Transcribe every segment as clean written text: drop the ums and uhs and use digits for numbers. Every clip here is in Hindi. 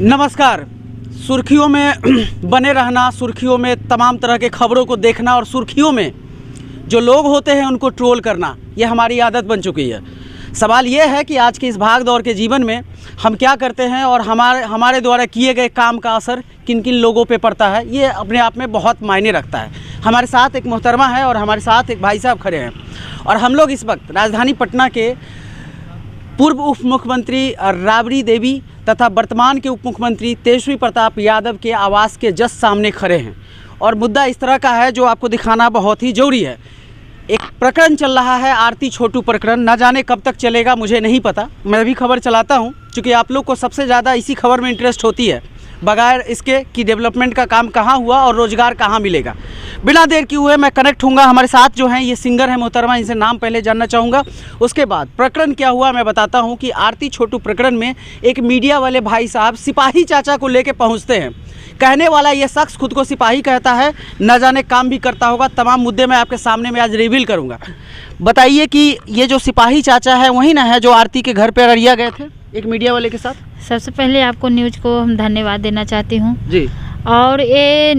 नमस्कार। सुर्खियों में बने रहना, सुर्खियों में तमाम तरह के खबरों को देखना और सुर्खियों में जो लोग होते हैं उनको ट्रोल करना, ये हमारी आदत बन चुकी है। सवाल ये है कि आज के इस भाग दौड़ के जीवन में हम क्या करते हैं और हमारे द्वारा किए गए काम का असर किन किन लोगों पे पड़ता है, ये अपने आप में बहुत मायने रखता है। हमारे साथ एक मोहतरमा है और हमारे साथ एक भाई साहब खड़े हैं और हम लोग इस वक्त राजधानी पटना के पूर्व उप मुख्यमंत्री राबड़ी देवी तथा वर्तमान के उप मुख्यमंत्री तेजस्वी प्रताप यादव के आवास के जस्ट सामने खड़े हैं और मुद्दा इस तरह का है जो आपको दिखाना बहुत ही ज़रूरी है। एक प्रकरण चल रहा है, आरती छोटू प्रकरण। ना जाने कब तक चलेगा, मुझे नहीं पता। मैं भी खबर चलाता हूं क्योंकि आप लोग को सबसे ज़्यादा इसी खबर में इंटरेस्ट होती है, बगैर इसके कि डेवलपमेंट का काम कहां हुआ और रोज़गार कहां मिलेगा। बिना देर किए हुए मैं कनेक्ट हूँगा। हमारे साथ जो हैं ये सिंगर हैं मोहतरमा, इनसे नाम पहले जानना चाहूँगा, उसके बाद प्रकरण क्या हुआ मैं बताता हूँ। कि आरती छोटू प्रकरण में एक मीडिया वाले भाई साहब सिपाही चाचा को लेके पहुँचते हैं। कहने वाला ये शख्स खुद को सिपाही कहता है, न जाने काम भी करता होगा। तमाम मुद्दे मैं आपके सामने में आज रिवील करूँगा। बताइए कि ये जो सिपाही चाचा है वही ना है जो आरती के घर पर अररिया गए थे एक मीडिया वाले के साथ? सबसे पहले आपको न्यूज़ को हम धन्यवाद देना चाहती हूँ जी। और ये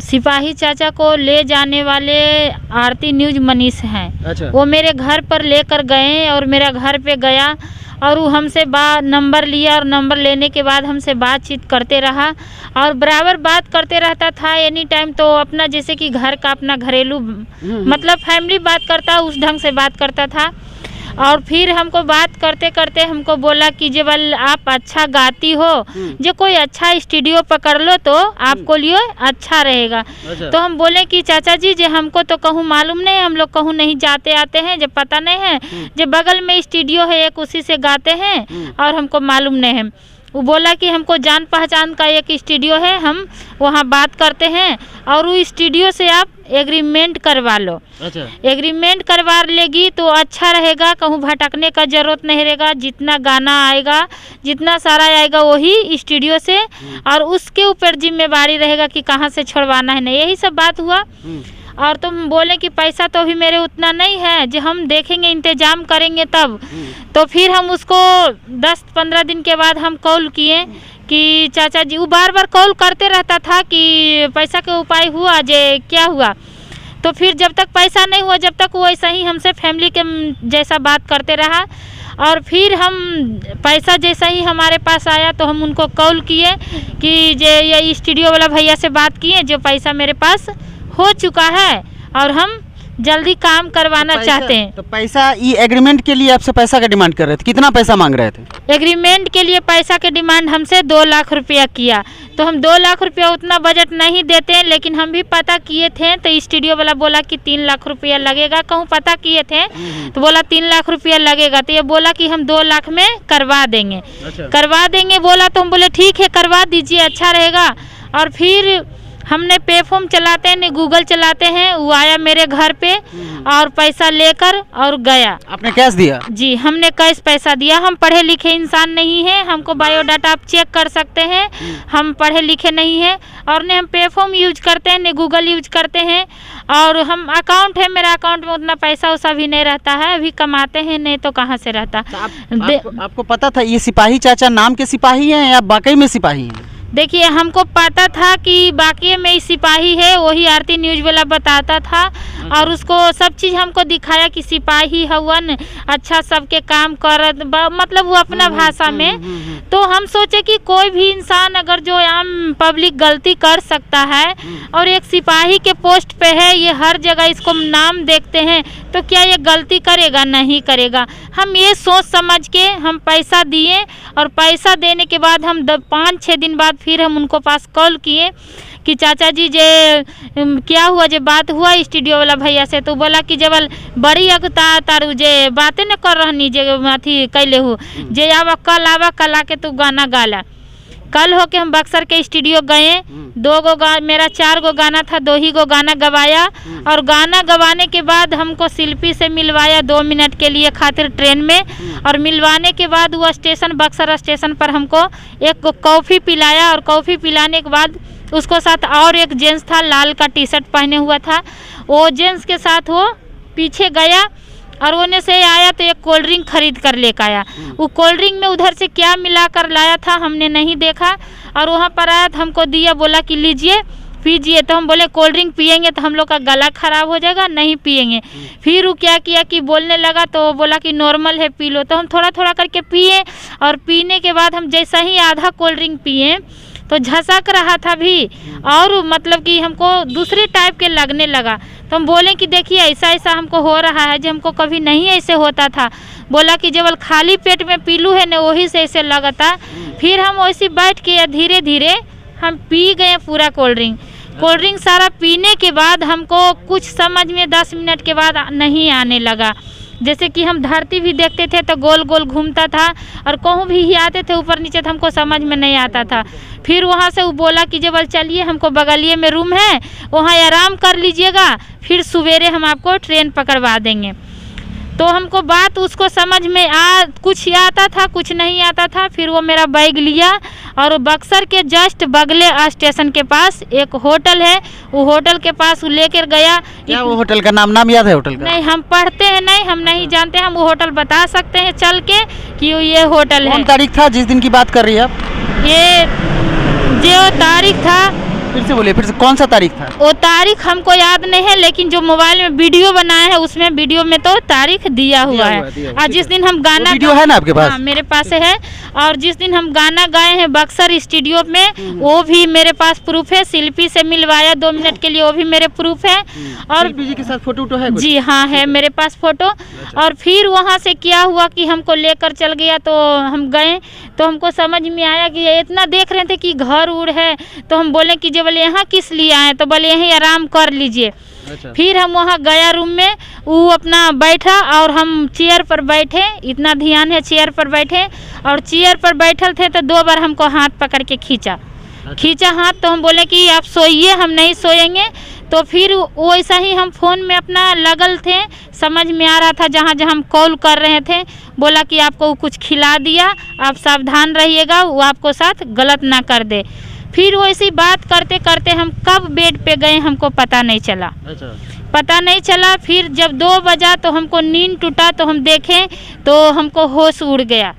सिपाही चाचा को ले जाने वाले आरती न्यूज़ मनीष हैं। अच्छा। वो मेरे घर पर लेकर गए और मेरा घर पे गया और वो हमसे नंबर लिया और नंबर लेने के बाद हमसे बातचीत करते रहा और बराबर बात करते रहता था एनी टाइम। तो अपना जैसे कि घर का अपना घरेलू मतलब फैमिली बात करता उस ढंग से बात करता था। और फिर हमको बात करते करते हमको बोला कि जब आप अच्छा गाती हो, जो कोई अच्छा स्टूडियो पकड़ लो तो आपको लिए अच्छा रहेगा। अच्छा। तो हम बोले कि चाचा जी जो हमको तो कहूँ मालूम नहीं, हम लोग कहूँ नहीं जाते आते हैं, जब पता नहीं है, जब बगल में स्टूडियो है एक उसी से गाते हैं और हमको मालूम नहीं है। वो बोला कि हमको जान पहचान का एक स्टूडियो है, हम वहाँ बात करते हैं और वो स्टूडियो से आप एग्रीमेंट करवा लो। अच्छा। एग्रीमेंट करवा लेगी तो अच्छा रहेगा, कहूँ भटकने का ज़रूरत नहीं रहेगा। जितना गाना आएगा, जितना सारा आएगा वही स्टूडियो से, और उसके ऊपर जिम्मेवारी रहेगा कि कहाँ से छोड़वाना है। नहीं, यही सब बात हुआ। और तुम बोले कि पैसा तो अभी मेरे उतना नहीं है, जो हम देखेंगे इंतज़ाम करेंगे तब। तो फिर हम उसको 10-15 दिन के बाद हम कॉल किए कि चाचा जी, वो बार बार कॉल करते रहता था कि पैसा का उपाय हुआ, जे क्या हुआ। तो फिर जब तक पैसा नहीं हुआ, जब तक वो ऐसा ही हमसे फैमिली के जैसा बात करते रहा। और फिर हम पैसा जैसा ही हमारे पास आया तो हम उनको कॉल किए कि ये स्टूडियो वाला भैया से बात किए, जो पैसा मेरे पास हो चुका है और हम जल्दी काम करवाना चाहते हैं। तो पैसा ये एग्रीमेंट के लिए आपसे पैसा का डिमांड कर रहे थे, कितना पैसा मांग रहे थे? एग्रीमेंट के लिए पैसा के डिमांड हमसे 2 लाख रुपया किया। तो हम 2 लाख रुपया उतना बजट नहीं देते हैं, लेकिन हम भी पता किए थे तो स्टूडियो वाला बोला कि 3 लाख रुपया लगेगा। कहूँ पता किए थे तो बोला 3 लाख रुपया लगेगा। तो ये बोला कि हम 2 लाख में करवा देंगे। अच्छा। करवा देंगे बोला तो हम बोले ठीक है करवा दीजिए, अच्छा रहेगा। और फिर हमने पे फॉर्म चलाते हैं, गूगल चलाते हैं, वो आया मेरे घर पे और पैसा लेकर और गया। आपने कैश दिया? जी, हमने कैश पैसा दिया। हम पढ़े लिखे इंसान नहीं हैं, हमको बायोडाटा आप चेक कर सकते हैं, हम पढ़े लिखे नहीं हैं। और ने हम पे फॉर्म यूज करते हैं, ने गूगल यूज करते हैं। और हम अकाउंट है, मेरा अकाउंट में उतना पैसा वैसा भी नहीं रहता है, अभी कमाते हैं, नहीं तो कहाँ से रहता। आपको पता था ये सिपाही चाचा नाम के सिपाही हैं या वाकई में सिपाही हैं? देखिए, हमको पता था कि बाकी में सिपाही है, वही आरती न्यूज़ वाला बताता था। और उसको सब चीज़ हमको दिखाया कि सिपाही हवन, अच्छा सबके काम कर, मतलब वो अपना भाषा में। तो हम सोचे कि कोई भी इंसान अगर जो आम पब्लिक गलती कर सकता है और एक सिपाही के पोस्ट पे है, ये हर जगह इसको नाम देखते हैं, तो क्या ये गलती करेगा? नहीं करेगा। हम ये सोच समझ के हम पैसा दिए और पैसा देने के बाद हम 5-6 दिन बाद फिर हम उनको पास कॉल किए कि चाचा जी जे क्या हुआ, जे बात हुआ स्टूडियो वाला भैया से। तो बोला कि जब बड़ी अगता तारू जे बातें न कर रहनी, जे अथी कैले हो, जे आवा कल आके तू गाना गाला। कल होके हम बक्सर के स्टूडियो गए, 2 गो मेरा 4 गो गाना था, 2 ही गो गाना गवाया। और गाना गवाने के बाद हमको शिल्पी से मिलवाया 2 मिनट के लिए खातिर ट्रेन में। और मिलवाने के बाद वो स्टेशन, बक्सर स्टेशन पर हमको एक कॉफ़ी पिलाया। और कॉफ़ी पिलाने के बाद उसको साथ और एक जेंट्स था, लाल का टी शर्ट पहने हुआ था, वो जेंट्स के साथ वो पीछे गया और ओने से आया तो एक कोल्ड ड्रिंक खरीद कर लेकर आया। वो कोल्ड ड्रिंक में उधर से क्या मिला कर लाया था हमने नहीं देखा, और वहाँ पर आया तो हमको दिया, बोला कि लीजिए पीजिए। तो हम बोले कोल्ड ड्रिंक पियेंगे तो हम लोग का गला खराब हो जाएगा, नहीं पियेंगे। फिर वो क्या किया कि बोलने लगा, तो बोला कि नॉर्मल है पी लो। तो हम थोड़ा थोड़ा करके पिए, और पीने के बाद हम जैसा ही आधा कोल्ड ड्रिंक पिए तो झसक रहा था भी, और मतलब कि हमको दूसरी टाइप के लगने लगा। तो हम बोले कि देखिए ऐसा ऐसा हमको हो रहा है, जो हमको कभी नहीं ऐसे होता था। बोला कि जब खाली पेट में पीलू है ना, वही से ऐसे लगता। फिर हम वैसे बैठ के धीरे धीरे हम पी गए पूरा कोल्ड ड्रिंक सारा पीने के बाद हमको कुछ समझ में 10 मिनट के बाद नहीं आने लगा। जैसे कि हम धरती भी देखते थे तो गोल गोल घूमता था, और कहूँ भी ही आते थे ऊपर नीचे तो हमको समझ में नहीं आता था। फिर वहाँ से वो बोला कि जब चलिए हमको बगलिए में रूम है, वहाँ आराम कर लीजिएगा, फिर सवेरे हम आपको ट्रेन पकड़वा देंगे। तो हमको बात उसको समझ में कुछ आता था कुछ नहीं आता था। फिर वो मेरा बैग लिया और बक्सर के जस्ट बगले स्टेशन के पास एक होटल है, वो होटल के पास लेकर गया। क्या वो होटल का नाम याद है होटल का? नहीं, हम पढ़ते हैं नहीं, हम नहीं जानते। हम वो होटल बता सकते हैं चल के कि ये होटल है। कौन तारीख था जिस दिन की बात कर रही है आप? ये जो तारीख था, फिर से बोलिए, फिर से कौन सा तारीख था? वो तारीख हमको याद नहीं है, लेकिन जो मोबाइल में वीडियो बनाया है उसमें वीडियो में तो तारीख दिया हुआ है। और जिस दिन हम गाना, वीडियो है ना आपके पास? हाँ, मेरे पास है। और जिस दिन हम गाना गाए हैं बक्सर स्टूडियो में, वो भी मेरे पास प्रूफ है। शिल्पी से मिलवाया 2 मिनट के लिए, वो भी मेरे प्रूफ है। और शिल्पी जी के साथ फोटो तो है कुछ? जी हाँ, है मेरे पास फोटो। और फिर वहाँ से क्या हुआ कि हमको लेकर चल गया, तो हम गए तो हमको समझ में आया कि इतना देख रहे थे कि घर उड़ है। तो हम बोले कि जब बोले यहाँ किस लिए आए, तो बोले यहीं आराम कर लीजिए। अच्छा। फिर हम वहाँ गया रूम में, वो अपना बैठा और हम चेयर पर बैठे। इतना ध्यान है, चेयर पर बैठे और चेयर पर बैठल थे तो 2 बार हमको हाथ पकड़ के खींचा हाथ। तो हम बोले कि आप सोइए, हम नहीं सोएंगे। तो फिर वैसा ही हम फ़ोन में अपना लगल थे, समझ में आ रहा था जहाँ जहाँ हम कॉल कर रहे थे। बोला कि आपको कुछ खिला दिया, आप सावधान रहिएगा, वो आपको साथ गलत ना कर दे। फिर वैसी बात करते करते हम कब बेड पे गए हमको पता नहीं चला। अच्छा। पता नहीं चला। फिर जब 2 बजा तो हमको नींद टूटा, तो हम देखें तो हमको होश उड़ गया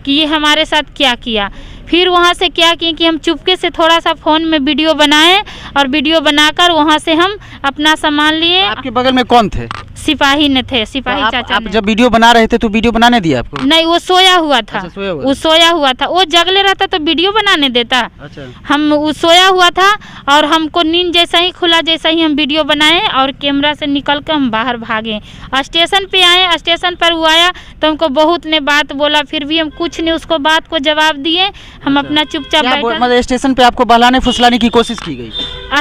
कि ये हमारे साथ क्या किया। फिर वहाँ से क्या किए कि हम चुपके से थोड़ा सा फ़ोन में वीडियो बनाए, और वीडियो बनाकर वहाँ से हम अपना सामान लिए। आपके बगल में कौन थे? सिपाही ने थे, सिपाही चाचा आप ने। जब वीडियो बना रहे थे तो वीडियो बनाने दिया आपको? नहीं, वो सोया हुआ था। अच्छा, सोया हुआ। वो सोया हुआ था। वो जगले रहता तो वीडियो बनाने देता? अच्छा। हम वो सोया हुआ था, और हमको नींद जैसा ही खुला, जैसा ही हम वीडियो बनाए और कैमरा से निकल कर हम बाहर भागे। स्टेशन पे आए, स्टेशन पर वो आया तो हमको बहुत ने बात बोला, फिर भी हम कुछ नहीं उसको बात को जवाब दिए। हम अपना चुपचाप बैठे। मतलब स्टेशन पे आपको बहलाने फुसलाने की कोशिश की गई?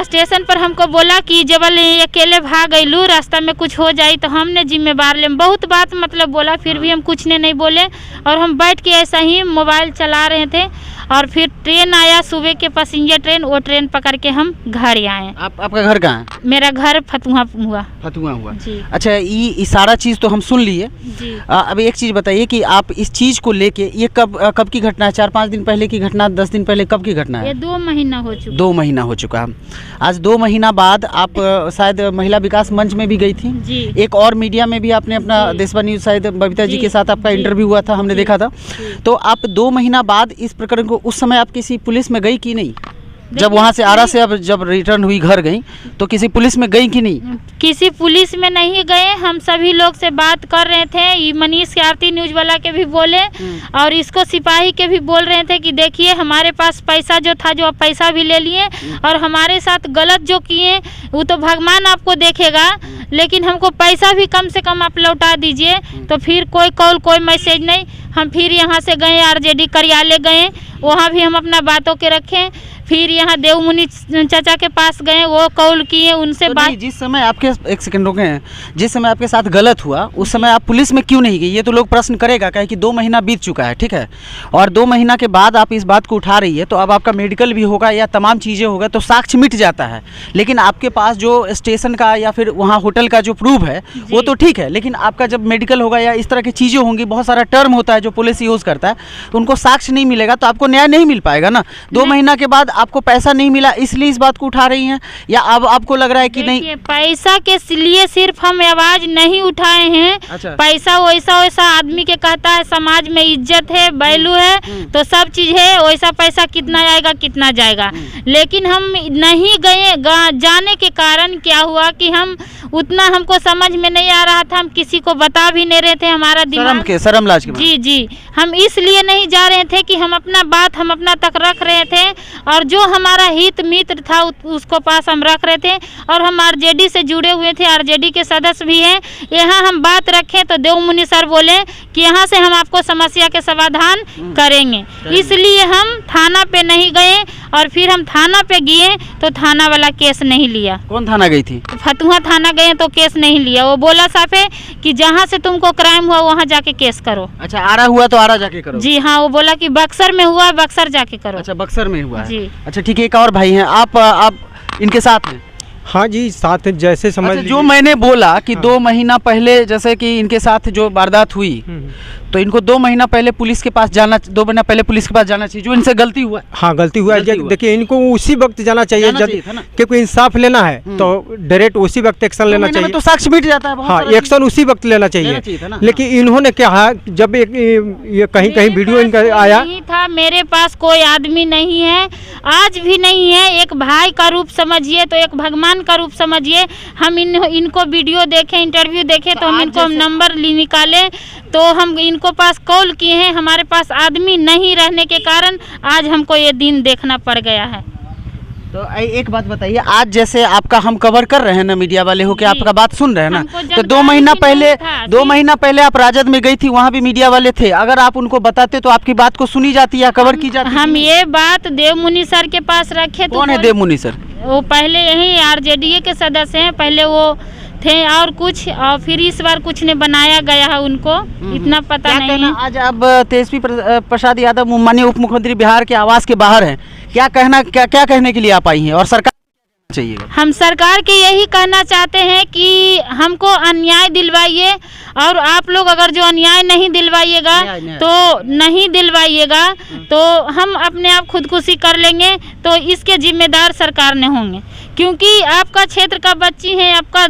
स्टेशन पर हमको बोला कि जब अकेले भाग गईलू, रास्ता में कुछ हो जाए तो हमने जिम्मेवार ले। बहुत बात मतलब बोला, फिर भी हम कुछ ने नहीं बोले, और हम बैठ के ऐसा ही मोबाइल चला रहे थे। और फिर ट्रेन आया, सुबह के पैसेंजर ट्रेन, वो ट्रेन पकड़ के हम घर आए। आपका घर कहाँ है? मेरा घर फतुहा हुआ। फतुहा हुआ जी। अच्छा, ये सारा चीज़ तो हम सुन लिए जी। अब एक चीज़ बताइए कि आप इस चीज़ को लेके, ये कब की घटना है? 4-5 दिन पहले की घटना, 10 दिन पहले, कब की घटना है? ये 2 महीना हो चुका। 2 महीना हो चुका है। आज 2 महीना बाद आप शायद महिला विकास मंच में भी गई थी। जी। एक और मीडिया में भी आपने अपना देशवा न्यूज़, शायद बबीता जी के साथ आपका इंटरव्यू हुआ था, हमने देखा था। तो आप 2 महीना बाद इस प्रकरण को, उस समय आप किसी पुलिस में गई कि नहीं? जब वहाँ से आरा से अब जब रिटर्न हुई घर गई तो किसी पुलिस में गई कि नहीं? किसी पुलिस में नहीं गए। हम सभी लोग से बात कर रहे थे। ये मनीष के आरती न्यूज वाला के भी बोले, और इसको सिपाही के भी बोल रहे थे कि देखिए हमारे पास पैसा जो था, जो आप पैसा भी ले लिए, और हमारे साथ गलत जो किए वो तो भगवान आपको देखेगा, लेकिन हमको पैसा भी कम से कम आप लौटा दीजिए। तो फिर कोई कॉल, कोई मैसेज नहीं। हम फिर यहाँ से गए, आरजेडी कार्यालय गए, वहाँ भी हम अपना बातों के रखें। फिर यहाँ देवमुनि चाचा के पास गए, वो कॉल किए, उनसे बात। जिस समय आपके, एक सेकंड रुके हैं, जिस समय आपके साथ गलत हुआ उस समय आप पुलिस में क्यों नहीं गई? ये तो लोग प्रश्न करेगा, कहे कि 2 महीना बीत चुका है, ठीक है, और 2 महीना के बाद आप इस बात को उठा रही है, तो अब आपका मेडिकल भी होगा या तमाम चीज़ें होगा तो साक्ष्य मिट जाता है। लेकिन आपके पास जो स्टेशन का या फिर वहाँ होटल का जो प्रूफ है वो तो ठीक है, लेकिन आपका जब मेडिकल होगा या इस तरह की चीज़ें होंगी, बहुत सारा टर्म होता है जो पुलिस यूज़ करता है, तो उनको साक्ष्य नहीं मिलेगा तो आपको न्याय नहीं मिल पाएगा ना। 2 महीना के बाद आपको पैसा नहीं मिला इसलिए इस बात को उठा रही हैं, या अब आपको लग रहा है कि नहीं? पैसा के लिए सिर्फ हम आवाज नहीं उठाए हैं। अच्छा। पैसा वैसा आदमी के कहता है, समाज में इज्जत है, वैल्यू है, तो सब चीज है, वैसा पैसा कितना आएगा कितना जाएगा, लेकिन हम नहीं गए। जाने के कारण क्या हुआ कि हम उतना हमको समझ में नहीं आ रहा था, हम किसी को बता भी नहीं रहे थे, हमारा दिमाग शर्म लाज के जी जी, हम इसलिए नहीं जा रहे थे कि हम अपना तक रख रहे थे, और जो हमारा हित मित्र था उसको पास हम रख रहे थे, और हम आरजेडी से जुड़े हुए थे, आरजेडी के सदस्य भी हैं। यहाँ हम बात रखें तो देवमुनि सर बोले कि यहाँ से हम आपको समस्या के समाधान करेंगे, इसलिए हम थाना पे नहीं गए, और फिर हम थाना पे गए तो थाना वाला केस नहीं लिया। कौन थाना गई थी? फतुहा थाना गए तो केस नहीं लिया, वो बोला साफ है कि जहाँ से तुमको क्राइम हुआ वहाँ जाके केस करो। अच्छा, आरा हुआ तो आरा जाके करो? जी हाँ, वो बोला कि बक्सर में हुआ, बक्सर जाके करो। अच्छा, बक्सर में हुआ है जी। अच्छा ठीक है, एक और भाई हैं, आप इनके साथ हैं? हाँ जी, साथ जैसे समझ अच्छा, जो मैंने बोला कि 2 महीना पहले जैसे कि इनके साथ जो वारदात हुई, तो इनको 2 महीना पहले पुलिस के पास जाना चाहिए, जो इनसे गलती हुआ। हाँ, गलती हुआ है। देखिए, इनको उसी वक्त जाना चाहिए क्योंकि इंसाफ लेना है तो डायरेक्ट उसी वक्त एक्शन लेना चाहिए, तो साक्ष्य मिट जाता है। हाँ, एक्शन उसी वक्त लेना चाहिए। लेकिन इन्होंने क्या, जब ये कहीं वीडियो इनका आया नहीं था, मेरे पास कोई आदमी नहीं है, आज भी नहीं है, एक भाई का रूप समझिए तो एक भगवान का रूप समझिए। हम इनको वीडियो देखे, इंटरव्यू देखे, तो हम इनको नंबर निकाले, तो हम इनको पास कॉल किए हैं, हमारे पास आदमी नहीं रहने के कारण आज हमको ये दिन देखना पड़ गया है। तो एक बात बताइए, आज जैसे आपका हम कवर कर रहे हैं ना, मीडिया वाले हो के आपका बात सुन रहे हैं ना, तो 2 महीना पहले आप राजद में गई थी, वहाँ भी मीडिया वाले थे, अगर आप उनको बताते तो आपकी बात को सुनी जाती या कवर की जाती? हम ये बात देवमुनि सर के पास रखे। कौन है देवमुनि सर? वो पहले यही आरजेडी के सदस्य हैं, पहले वो थे और कुछ, और फिर इस बार कुछ ने बनाया गया है उनको, इतना पता नहीं है। आज अब तेजस्वी प्रसाद यादव माननीय उप मुख्यमंत्री बिहार के आवास के बाहर हैं, क्या कहने के लिए आप आई हैं, और सरकार चाहिए? हम सरकार के यही कहना चाहते हैं कि हमको अन्याय दिलवाइए, और आप लोग अगर जो अन्याय नहीं दिलवाइएगा तो नहीं दिलवाइएगा तो हम अपने आप खुदकुशी कर लेंगे, तो इसके जिम्मेदार सरकार ने होंगे, क्योंकि आपका क्षेत्र का बच्ची हैं, आपका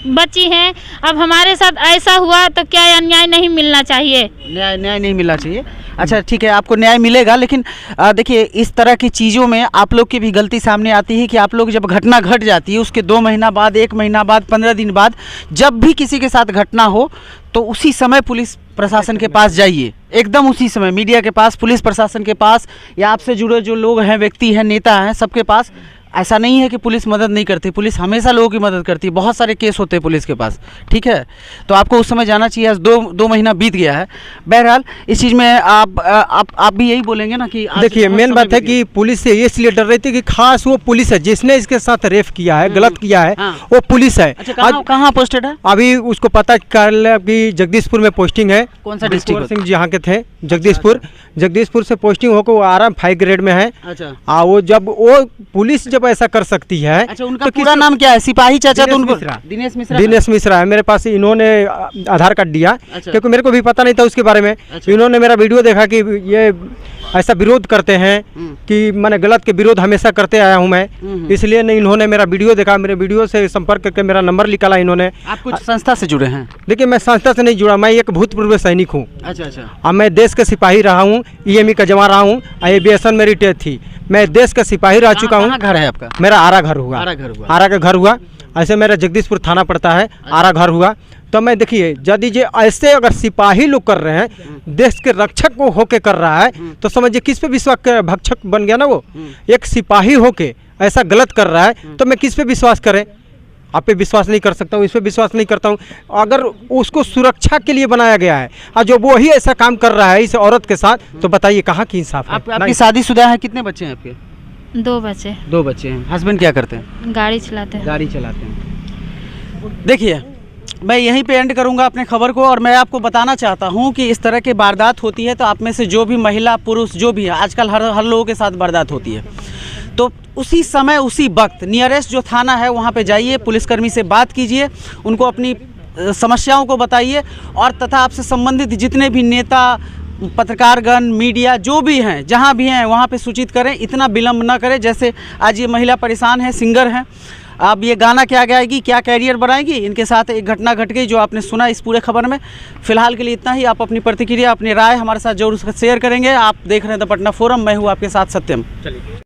बच्ची हैं, अब हमारे साथ ऐसा हुआ तो क्या अन्याय नहीं मिलना चाहिए? न्याय नहीं मिलना चाहिए। अच्छा ठीक है, आपको न्याय मिलेगा, लेकिन देखिए इस तरह की चीज़ों में आप लोग की भी गलती सामने आती है कि आप लोग जब घटना घट जाती है उसके 2 महीना बाद, 1 महीना बाद, 15 दिन बाद, जब भी किसी के साथ घटना हो तो उसी समय पुलिस प्रशासन के पास जाइए, एकदम उसी समय मीडिया के पास, पुलिस प्रशासन के पास, या आपसे जुड़े जो लोग हैं, व्यक्ति हैं, नेता हैं, सबके पास। ऐसा नहीं है कि पुलिस मदद नहीं करती, पुलिस हमेशा लोगों की मदद करती है, बहुत सारे केस होते हैं पुलिस के पास, ठीक है, तो आपको उस समय जाना चाहिए। आज 2 महीना बीत गया है। बहरहाल इस चीज़ में आप भी यही बोलेंगे ना कि देखिए, मेन बात है कि पुलिस से ये इसलिए डर रही थी कि खास वो पुलिस है जिसने इसके साथ रेप किया है, गलत किया है, वो पुलिस है। अच्छा, कहाँ पोस्टेड है? अभी उसको पता कर लिया कि जगदीशपुर में पोस्टिंग है। कौन सा डिस्ट्रिक्ट? सिंह जी यहाँ के थे, जगदीशपुर से पोस्टिंग होकर वो आराम 5 ग्रेड में है। अच्छा, वो पुलिस जब ऐसा कर सकती है। अच्छा, उनका पूरा नाम क्या है? सिपाही चाचा? तो उनको दिनेश मिश्रा है। मेरे पास इन्होंने आधार कार्ड दिया, क्योंकि मेरे को भी पता नहीं था उसके बारे में। इन्होंने मेरा वीडियो देखा कि ये ऐसा विरोध करते हैं कि मैंने गलत के विरोध हमेशा करते आया हूं मैं, इसलिए नहीं, इन्होंने मेरा वीडियो देखा, मेरे वीडियो से संपर्क करके मेरा नंबर निकाला इन्होंने। आप कुछ संस्था से जुड़े हैं? देखिए, मैं संस्था से नहीं जुड़ा, मैं एक भूतपूर्व सैनिक हूँ। अच्छा। अब मैं देश का सिपाही रहा हूँ, EME का जवान रहा हूँ, एविएशन मेरी टेथ थी, मैं देश का सिपाही रह चुका हूँ। घर है आपका? मेरा आरा घर हुआ। आरा का घर हुआ। ऐसे मेरा जगदीशपुर थाना पड़ता है, आरा घर हुआ। तो मैं देखिए, यदि जो ऐसे अगर सिपाही लोग कर रहे हैं, देश के रक्षक को होके कर रहा है, तो समझिए किस पे विश्वास कर, भक्षक बन गया ना वो। एक सिपाही होके ऐसा गलत कर रहा है तो मैं किस पे विश्वास करें? आप पे विश्वास नहीं कर सकता हूँ, इस पे विश्वास नहीं करता हूँ। अगर उसको सुरक्षा के लिए बनाया गया है और जो वो ही ऐसा काम कर रहा है इस औरत के साथ, तो बताइए कहाँ की इंसाफ है? आपकी शादीशुदा है? कितने बच्चे हैं आपके? 2 बच्चे। 2 बच्चे हैं। हस्बैंड क्या करते हैं? गाड़ी चलाते हैं। देखिए, मैं यहीं पे एंड करूंगा अपने खबर को, और मैं आपको बताना चाहता हूं कि इस तरह की वारदात होती है तो आप में से जो भी महिला पुरुष जो भी है, आजकल हर लोगों के साथ वारदात होती है, तो उसी समय उसी वक्त नियरेस्ट जो थाना है वहाँ पे जाइए, पुलिसकर्मी से बात कीजिए, उनको अपनी समस्याओं को बताइए, और तथा आपसे संबंधित जितने भी नेता पत्रकारगण, मीडिया जो भी हैं, जहाँ भी हैं वहाँ पे सूचित करें, इतना विलम्ब न करें। जैसे आज ये महिला परेशान है, सिंगर हैं, अब ये गाना क्या गाएगी, क्या कैरियर बनाएगी, इनके साथ एक घटना घट गई जो आपने सुना इस पूरे खबर में। फिलहाल के लिए इतना ही। आप अपनी प्रतिक्रिया, अपनी राय हमारे साथ जरूर शेयर करेंगे। आप देख रहे हैं द पटना फोरम, मैं हूँ आपके साथ सत्यम। चलिए।